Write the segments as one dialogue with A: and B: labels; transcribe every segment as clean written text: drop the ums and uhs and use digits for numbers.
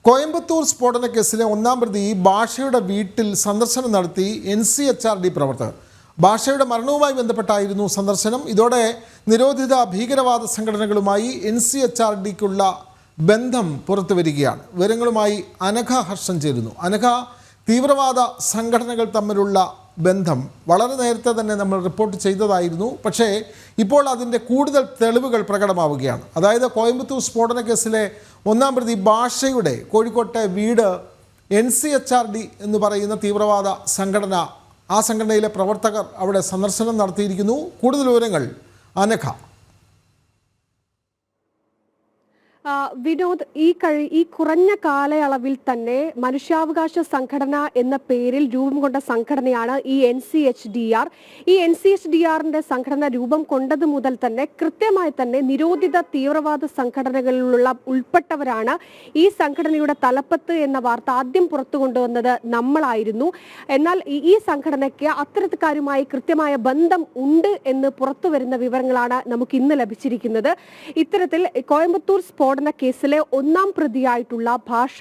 A: കോയമ്പത്തൂർ സ്ഫോടന കേസിലെ ഒന്നാം പ്രതി ഭാഷയുടെ വീട്ടിൽ സന്ദർശനം നടത്തി NCHRD പ്രവർത്തകർ. ഭാഷയുടെ മരണവുമായി ബന്ധപ്പെട്ടായിരുന്നു സന്ദർശനം. ഇതോടെ നിരോധിത ഭീകരവാദ സംഘടനകളുമായി NCHRDക്കുള്ള ബന്ധം പുറത്തു വരികയാണ്. വിവരങ്ങളുമായി അനഘ ഹർഷൻ ചേരുന്നു. അനഘ, തീവ്രവാദ സംഘടനകൾ തമ്മിലുള്ള ബന്ധം വളരെ നേരത്തെ തന്നെ നമ്മൾ റിപ്പോർട്ട് ചെയ്തതായിരുന്നു. പക്ഷേ ഇപ്പോൾ അതിൻ്റെ കൂടുതൽ തെളിവുകൾ പ്രകടമാവുകയാണ്. അതായത് കോയമ്പത്തൂർ സ്ഫോടന കേസിലെ ഒന്നാം പ്രതി ഭാഷയുടെ കോഴിക്കോട്ടെ വീട് NCHRD എന്ന് പറയുന്ന തീവ്രവാദ സംഘടന, ആ സംഘടനയിലെ പ്രവർത്തകർ അവിടെ സന്ദർശനം നടത്തിയിരിക്കുന്നു. കൂടുതൽ വിവരങ്ങൾ അനഘ.
B: വിനോദ്, ഈ കുറഞ്ഞ കാലയളവിൽ തന്നെ മനുഷ്യാവകാശ സംഘടന എന്ന പേരിൽ രൂപം കൊണ്ട സംഘടനയാണ് ഈ NCHDR. ഈ NCHDRന്റെ സംഘടന രൂപം കൊണ്ടത് മുതൽ തന്നെ കൃത്യമായി തന്നെ നിരോധിത തീവ്രവാദ സംഘടനകളിലുള്ള ഉൾപ്പെട്ടവരാണ് ഈ സംഘടനയുടെ തലപ്പത്ത് എന്ന വാർത്ത ആദ്യം പുറത്തു കൊണ്ടുവന്നത് നമ്മളായിരുന്നു. എന്നാൽ ഈ സംഘടനയ്ക്ക് അത്തരക്കാരുമായി കൃത്യമായ ബന്ധം ഉണ്ട് എന്ന് പുറത്തു വരുന്ന വിവരങ്ങളാണ് നമുക്ക് ഇന്ന് ലഭിച്ചിരിക്കുന്നത്. ഇത്തരത്തിൽ കോയമ്പത്തൂർ സ്ഫോടന കേസിലെ ഒന്നാം പ്രതിയായിട്ടുള്ള ഭാഷ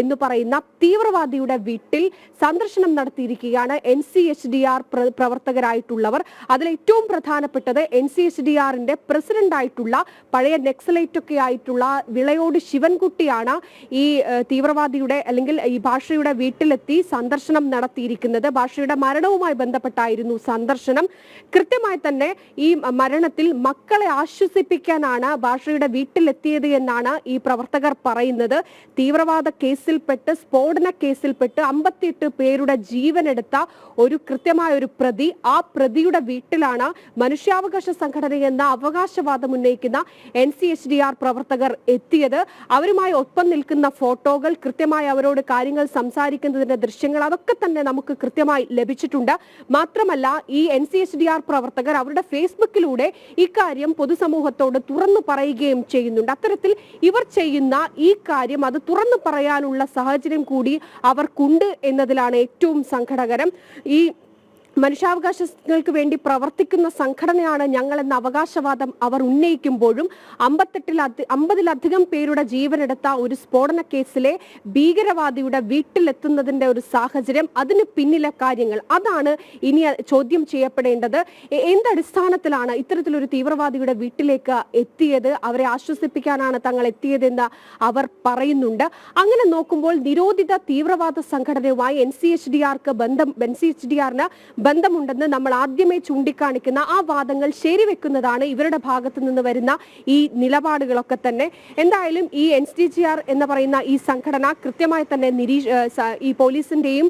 B: എന്ന് പറയുന്ന തീവ്രവാദിയുടെ വീട്ടിൽ സന്ദർശനം നടത്തിയിരിക്കുകയാണ് NCHDR പ്രവർത്തകരായിട്ടുള്ളവർ. അതിൽ ഏറ്റവും പ്രധാനപ്പെട്ടത് NCHDRന്റെ പ്രസിഡന്റ് ആയിട്ടുള്ള പഴയ നെക്സലൈറ്റ് ഒക്കെ ആയിട്ടുള്ള വിളയോട് ശിവൻകുട്ടിയാണ് ഈ തീവ്രവാദിയുടെ അല്ലെങ്കിൽ ഈ ഭാഷയുടെ വീട്ടിലെത്തി സന്ദർശനം നടത്തിയിരിക്കുന്നത്. ഭാഷയുടെ മരണവുമായി ബന്ധപ്പെട്ടായിരുന്നു സന്ദർശനം. കൃത്യമായി തന്നെ ഈ മരണത്തിൽ മക്കളെ ആശ്വസിപ്പിക്കാനാണ് ഭാഷയുടെ വീട്ടിലെത്തിയത് എന്നാണ് ഈ പ്രവർത്തകർ പറയുന്നത്. തീവ്രവാദ കേസിൽപ്പെട്ട് സ്ഫോടന കേസിൽപ്പെട്ട് 58 പേരുടെ ജീവനെടുത്ത ഒരു കൃത്യമായ ഒരു പ്രതി, ആ പ്രതിയുടെ വീട്ടിലാണ് മനുഷ്യാവകാശ സംഘടന എന്ന അവകാശവാദം ഉന്നയിക്കുന്ന NCHDR പ്രവർത്തകർ എത്തിയത്. അവരുമായി ഒപ്പം നിൽക്കുന്ന ഫോട്ടോകൾ, കൃത്യമായി അവരോട് കാര്യങ്ങൾ സംസാരിക്കുന്നതിന്റെ ദൃശ്യങ്ങൾ, അതൊക്കെ തന്നെ നമുക്ക് കൃത്യമായി ലഭിച്ചിട്ടുണ്ട്. മാത്രമല്ല ഈ NCHDR പ്രവർത്തകർ അവരുടെ ഫേസ്ബുക്കിലൂടെ ഇക്കാര്യം പൊതുസമൂഹത്തോട് തുറന്നു പറയുകയും ചെയ്യുന്നുണ്ട്. അത്തരത്തിൽ ഇവർ ചെയ്യുന്ന ഈ കാര്യം അത് തുറന്നു പറയാനുള്ള സാഹചര്യം കൂടി അവർക്കുണ്ട് എന്നതിലാണ് ഏറ്റവും സങ്കടകരം. ഈ മനുഷ്യാവകാശങ്ങൾക്ക് വേണ്ടി പ്രവർത്തിക്കുന്ന സംഘടനയാണ് ഞങ്ങൾ എന്ന അവകാശവാദം അവർ ഉന്നയിക്കുമ്പോഴും 50-ലധികം പേരുടെ ജീവനെടുത്ത ഒരു സ്ഫോടന കേസിലെ ഭീകരവാദിയുടെ വീട്ടിലെത്തുന്നതിന്റെ ഒരു സാഹചര്യം, അതിന് പിന്നിലെ കാര്യങ്ങൾ, അതാണ് ഇനി ചോദ്യം ചെയ്യപ്പെടേണ്ടത്. എന്തടിസ്ഥാനത്തിലാണ് ഇത്തരത്തിലൊരു തീവ്രവാദിയുടെ വീട്ടിലേക്ക് എത്തിയത്? അവരെ ആശ്വസിപ്പിക്കാനാണ് തങ്ങൾ എത്തിയതെന്ന് അവർ പറയുന്നുണ്ട്. അങ്ങനെ നോക്കുമ്പോൾ നിരോധിത തീവ്രവാദ സംഘടനയുമായി NCHDRന് ബന്ധമുണ്ടെന്ന് നമ്മൾ ആദ്യമേ ചൂണ്ടിക്കാണിക്കുന്ന ആ വാദങ്ങൾ ശരിവെക്കുന്നതാണ് ഇവരുടെ ഭാഗത്തു നിന്ന് വരുന്ന ഈ നിലപാടുകളൊക്കെ തന്നെ. എന്തായാലും ഈ NCHDR എന്ന് പറയുന്ന ഈ സംഘടന കൃത്യമായി തന്നെ ഈ പോലീസിന്റെയും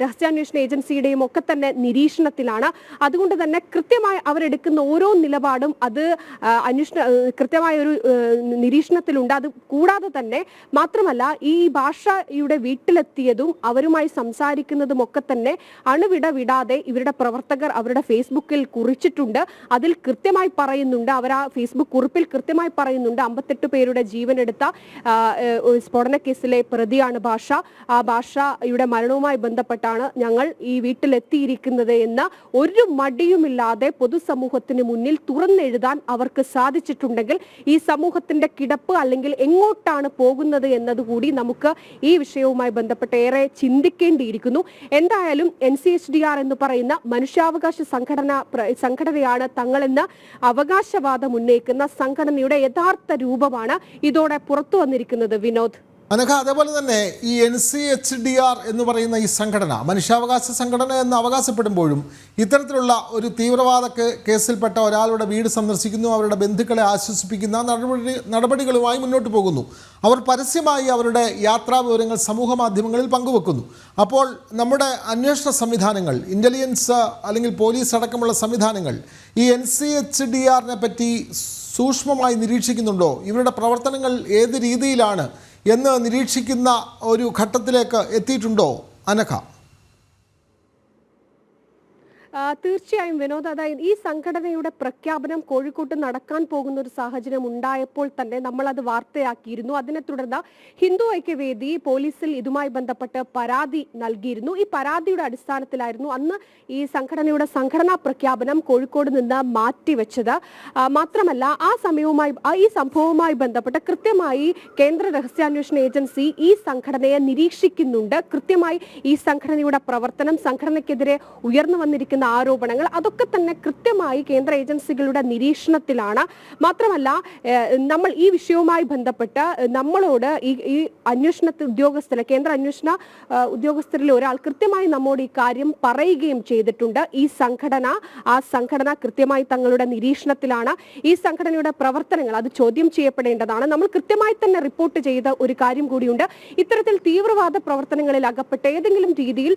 B: രഹസ്യാന്വേഷണ ഏജൻസിയുടെയും ഒക്കെ തന്നെ നിരീക്ഷണത്തിലാണ്. അതുകൊണ്ട് തന്നെ കൃത്യമായി അവരെടുക്കുന്ന ഓരോ നിലപാടും അത് കൃത്യമായ ഒരു നിരീക്ഷണത്തിലുണ്ട്. അത് കൂടാതെ തന്നെ മാത്രമല്ല ഈ ഭാഷയുടെ വീട്ടിലെത്തിയതും അവരുമായി സംസാരിക്കുന്നതും ഒക്കെ തന്നെ അണുവിട വിടാതെ ഇവരുടെ പ്രവർത്തകർ അവരുടെ ഫേസ്ബുക്കിൽ കുറിച്ചിട്ടുണ്ട്. അതിൽ കൃത്യമായി പറയുന്നുണ്ട്, അവർ ആ ഫേസ്ബുക്ക് കുറിപ്പിൽ കൃത്യമായി പറയുന്നുണ്ട് 58 പേരുടെ ജീവനെടുത്ത സ്ഫോടന കേസിലെ പ്രതിയാണ് ഭാഷ. ആ ഭാഷയുടെ മരണവുമായി ബന്ധപ്പെട്ടാണ് ഞങ്ങൾ ഈ വീട്ടിലെത്തിയിരിക്കുന്നത് എന്ന് ഒരു മടിയുമില്ലാതെ പൊതുസമൂഹത്തിന് മുന്നിൽ തുറന്നെഴുതാൻ അവർക്ക് സാധിച്ചിട്ടുണ്ടെങ്കിൽ ഈ സമൂഹത്തിന്റെ കിടപ്പ് അല്ലെങ്കിൽ എങ്ങോട്ടാണ് പോകുന്നത് എന്നതുകൂടി നമുക്ക് ഈ വിഷയവുമായി ബന്ധപ്പെട്ട് ഏറെ ചിന്തിക്കേണ്ടിയിരിക്കുന്നു. എന്തായാലും NCHDR എന്ന് പറയുന്ന മനുഷ്യാവകാശ സംഘടനയാണ് തങ്ങളെന്ന അവകാശവാദം ഉന്നയിക്കുന്ന സംഘടനയുടെ യഥാർത്ഥ രൂപമാണ് ഇതോടെ പുറത്തു വന്നിരിക്കുന്നത്. വിനോദ്,
A: അനഘ, അതേപോലെ തന്നെ ഈ NCHDR എന്ന് പറയുന്ന ഈ സംഘടന മനുഷ്യാവകാശ സംഘടന എന്ന് അവകാശപ്പെടുമ്പോഴും ഇത്തരത്തിലുള്ള ഒരു തീവ്രവാദ കേസിൽപ്പെട്ട ഒരാളുടെ വീട് സന്ദർശിക്കുന്നു, അവരുടെ ബന്ധുക്കളെ ആശ്വസിപ്പിക്കുന്ന നടപടികളുമായി മുന്നോട്ട് പോകുന്നു. അവർ പരസ്യമായി അവരുടെ യാത്രാ വിവരങ്ങൾ സമൂഹ മാധ്യമങ്ങളിൽ പങ്കുവെക്കുന്നു. അപ്പോൾ നമ്മുടെ അന്വേഷണ സംവിധാനങ്ങൾ, ഇൻ്റലിജൻസ് അല്ലെങ്കിൽ പോലീസ് അടക്കമുള്ള സംവിധാനങ്ങൾ ഈ NCHDRനെ പറ്റി സൂക്ഷ്മമായി നിരീക്ഷിക്കുന്നുണ്ടോ? ഇവരുടെ പ്രവർത്തനങ്ങൾ ഏത് രീതിയിലാണ് എന്ന് നിരീക്ഷിക്കുന്ന ഒരു ഘട്ടത്തിലേക്ക് എത്തിയിട്ടുണ്ടോ അനഘ?
B: തീർച്ചയായും വിനോദ്, അതായത് ഈ സംഘടനയുടെ പ്രഖ്യാപനം കോഴിക്കോട്ട് നടക്കാൻ പോകുന്ന ഒരു സാഹചര്യം ഉണ്ടായപ്പോൾ തന്നെ നമ്മൾ അത് വാർത്തയാക്കിയിരുന്നു. അതിനെ തുടർന്ന് ഹിന്ദു ഐക്യവേദി പോലീസിൽ ഇതുമായി ബന്ധപ്പെട്ട് പരാതി നൽകിയിരുന്നു. ഈ പരാതിയുടെ അടിസ്ഥാനത്തിലായിരുന്നു അന്ന് ഈ സംഘടനയുടെ സംഘടനാ പ്രഖ്യാപനം കോഴിക്കോട് നിന്ന് മാറ്റിവെച്ചത്. മാത്രമല്ല ഈ സംഭവവുമായി ബന്ധപ്പെട്ട് കൃത്യമായി കേന്ദ്ര രഹസ്യാന്വേഷണ ഏജൻസി ഈ സംഘടനയെ നിരീക്ഷിക്കുന്നുണ്ട്. കൃത്യമായി ഈ സംഘടനയുടെ പ്രവർത്തനം, സംഘടനയ്ക്കെതിരെ ഉയർന്നു വന്നിരിക്കുന്ന ആരോപണങ്ങൾ, അതൊക്കെ തന്നെ കൃത്യമായി കേന്ദ്ര ഏജൻസികളുടെ നിരീക്ഷണത്തിലാണ്. മാത്രമല്ല, നമ്മൾ ഈ വിഷയവുമായി ബന്ധപ്പെട്ട് നമ്മളോട് ഈ അന്വേഷണ ഉദ്യോഗസ്ഥരെ, കേന്ദ്ര അന്വേഷണ ഉദ്യോഗസ്ഥരിൽ ഒരാൾ കൃത്യമായി നമ്മോട് ഈ കാര്യം പറയുകയും ചെയ്തിട്ടുണ്ട്. ആ സംഘടന കൃത്യമായി തങ്ങളുടെ നിരീക്ഷണത്തിലാണ്. ഈ സംഘടനയുടെ പ്രവർത്തനങ്ങൾ അത് ചോദ്യം ചെയ്യപ്പെടേണ്ടതാണ്. നമ്മൾ കൃത്യമായി തന്നെ റിപ്പോർട്ട് ചെയ്ത ഒരു കാര്യം കൂടിയുണ്ട്. ഇത്തരത്തിൽ തീവ്രവാദ പ്രവർത്തനങ്ങളിൽ അകപ്പെട്ട് ഏതെങ്കിലും രീതിയിൽ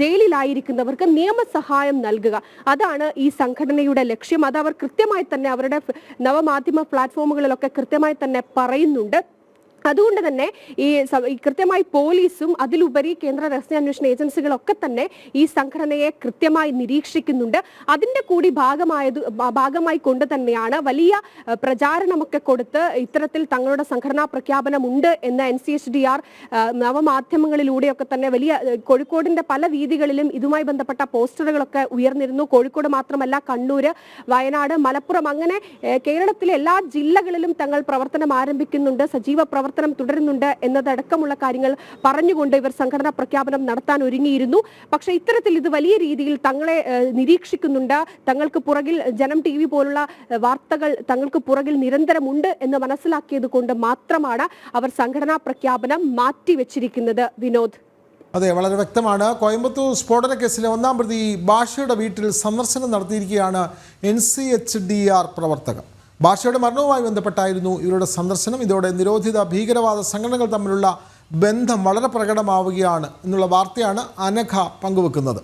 B: ജയിലിലായിരിക്കുന്നവർക്ക് നിയമസഹായം നൽകുക, അതാണ് ഈ സംഘടനയുടെ ലക്ഷ്യം. അത് അവർ കൃത്യമായി തന്നെ അവരുടെ നവമാധ്യമ പ്ലാറ്റ്ഫോമുകളിലൊക്കെ കൃത്യമായി തന്നെ പറയുന്നുണ്ട്. അതുകൊണ്ട് തന്നെ ഈ കൃത്യമായി പോലീസും അതിലുപരി കേന്ദ്ര രഹസ്യാന്വേഷണ ഏജൻസികളൊക്കെ തന്നെ ഈ സംഘടനയെ കൃത്യമായി നിരീക്ഷിക്കുന്നുണ്ട്. അതിന്റെ കൂടി ഭാഗമായി കൊണ്ട് തന്നെയാണ് വലിയ പ്രചാരണമൊക്കെ കൊടുത്ത് ഇത്തരത്തിൽ തങ്ങളുടെ സംഘടനാ പ്രഖ്യാപനമുണ്ട് എന്ന NCHDR നവമാധ്യമങ്ങളിലൂടെയൊക്കെ തന്നെ കോഴിക്കോടിന്റെ പല വീതികളിലും ഇതുമായി ബന്ധപ്പെട്ട പോസ്റ്ററുകളൊക്കെ ഉയർന്നിരുന്നു. കോഴിക്കോട് മാത്രമല്ല, കണ്ണൂര്, വയനാട്, മലപ്പുറം, അങ്ങനെ കേരളത്തിലെ എല്ലാ ജില്ലകളിലും തങ്ങൾ പ്രവർത്തനം ആരംഭിക്കുന്നുണ്ട്, സജീവ പ്രവർത്തനം തുടരുന്നുണ്ട് എന്നതടക്കമുള്ള കാര്യങ്ങൾ പറഞ്ഞുകൊണ്ട് ഇവർ സംഘടനാ പ്രഖ്യാപനം നടത്താൻ ഒരുങ്ങിയിരുന്നു. പക്ഷേ ഇത്തരത്തിൽ ഇത് വലിയ രീതിയിൽ തങ്ങളെ നിരീക്ഷിക്കുന്നുണ്ട്, തങ്ങൾക്ക് പുറകിൽ ജനം TV പോലുള്ള വാർത്തകൾ തങ്ങൾക്ക് പുറകിൽ നിരന്തരമുണ്ട് എന്ന് മനസ്സിലാക്കിയത് കൊണ്ട് മാത്രമാണ് അവർ സംഘടനാ പ്രഖ്യാപനം മാറ്റിവെച്ചിരിക്കുന്നത്. വിനോദ്,
A: അതെ, വളരെ വ്യക്തമാണ്. കോയമ്പത്തൂർ സ്ഫോടന കേസിലെ ഒന്നാം പ്രതി ഭാഷയുടെ വീട്ടിൽ സന്ദർശനം നടത്തിയിരിക്കുകയാണ് NCHDR പ്രവർത്തകർ. ഭാഷയുടെ മരണവുമായി ബന്ധപ്പെട്ടായിരുന്നു ഇവരുടെ സന്ദർശനം. ഇതോടെ നിരോധിത ഭീകരവാദ സംഘടനകൾ തമ്മിലുള്ള ബന്ധം വളരെ പ്രകടമാവുകയാണ് എന്നുള്ള വാർത്തയാണ് അനഘ പങ്കുവെക്കുന്നത്.